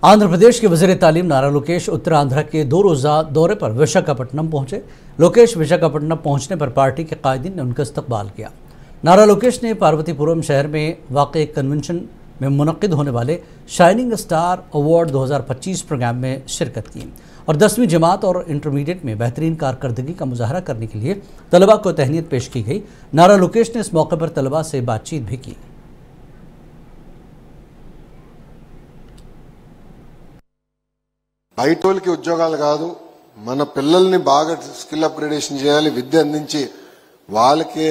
आंध्र प्रदेश के वज़ीर तालीम नारा लोकेश उत्तरांध्र के 2 रोज़ा दौरे पर विशाखापट्टनम पहुंचे। लोकेश विशाखापट्टनम पहुंचने पर पार्टी के कायदीन ने उनका इस्तकबाल किया। नारा लोकेश ने पार्वतीपुरम शहर में वाक़ एक कन्वेंशन में मुनक़्क़िद होने वाले शाइनिंग स्टार अवार्ड 2025 प्रोग्राम में शिरकत की और 10वीं जमात और इंटरमीडिएट में बेहतरीन कारकर्दगी का मुजाहरा करने के लिए तलबा को तहनीत पेश की गई। नारा लोकेश ने इस मौके पर तलबा से बातचीत भी की। బయటోళ్ళకి ఉద్యోగాలు కాదు, మన పిల్లల్ని బాగా స్కిల్ అప్గ్రేడేషన్ చేయాలి, విద్య అందించి వాళ్ళకే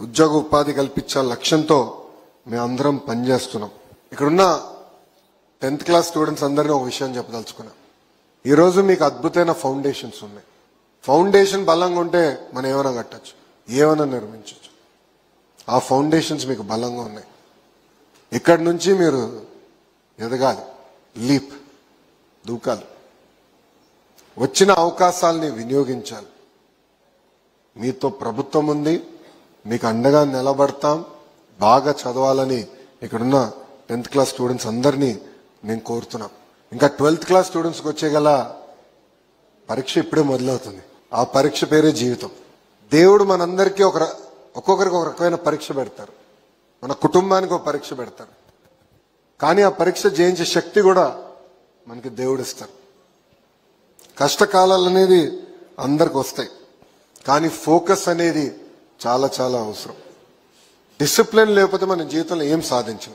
ఉద్యోగ ఉపాధి కల్పించాల లక్ష్యంతో మేమందరం పనిచేస్తున్నాం. ఇక్కడున్న 10th క్లాస్ స్టూడెంట్స్ అందరినీ ఒక విషయం చెప్పదలుచుకున్నా. ఈ రోజు మీకు అద్భుతమైన ఫౌండేషన్స్ ఉన్నాయి. ఫౌండేషన్ బలంగా ఉంటే మనం ఏమైనా కట్టచ్చు, ఏమైనా నిర్మించవచ్చు. ఆ ఫౌండేషన్స్ మీకు బలంగా ఉన్నాయి. ఇక్కడి నుంచి మీరు ఎదగాలి, లీప్ దూకాలి, వచ్చిన అవకాశాలని వినియోగించాలి. మీతో ప్రభుత్వం ఉంది, మీకు అండగా నిలబడతాం. బాగా చదవాలని ఇక్కడున్న 10th క్లాస్ స్టూడెంట్స్ అందరినీ నేను కోరుతున్నాం. ఇంకా 12th క్లాస్ స్టూడెంట్స్కి వచ్చేగల పరీక్ష ఇప్పుడే మొదలవుతుంది. ఆ పరీక్ష పేరే జీవితం. దేవుడు మనందరికీ ఒక్కొక్కరికి ఒక రకమైన పరీక్ష పెడతారు, మన కుటుంబానికి ఒక పరీక్ష పెడతారు. కానీ ఆ పరీక్ష జయించే శక్తి కూడా మనకి దేవుడు ఇస్తారు. కష్టకాలాలు అనేది అందరికి వస్తాయి, కానీ ఫోకస్ అనేది చాలా చాలా అవసరం. డిసిప్లిన్ లేకపోతే మన జీవితంలో ఏం సాధించం.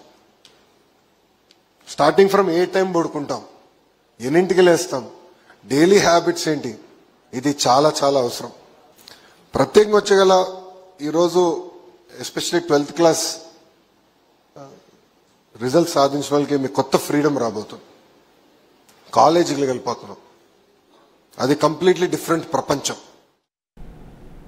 స్టార్టింగ్ ఫ్రమ్ ఏ టైం పడుకుంటాం, ఎన్నింటికి లేస్తాం, డైలీ హ్యాబిట్స్ ఏంటి, ఇది చాలా చాలా అవసరం. ప్రత్యేకంగా వచ్చేగల ఈరోజు ఎస్పెషల్లీ 12th క్లాస్ రిజల్ట్ సాధించిన వాళ్ళకి మీకు కొత్త ఫ్రీడమ్ రాబోతుంది. కాలేజీకి వెళ్ళిపోతున్నాం, అది కంప్లీట్లీ డిఫరెంట్ ప్రపంచం.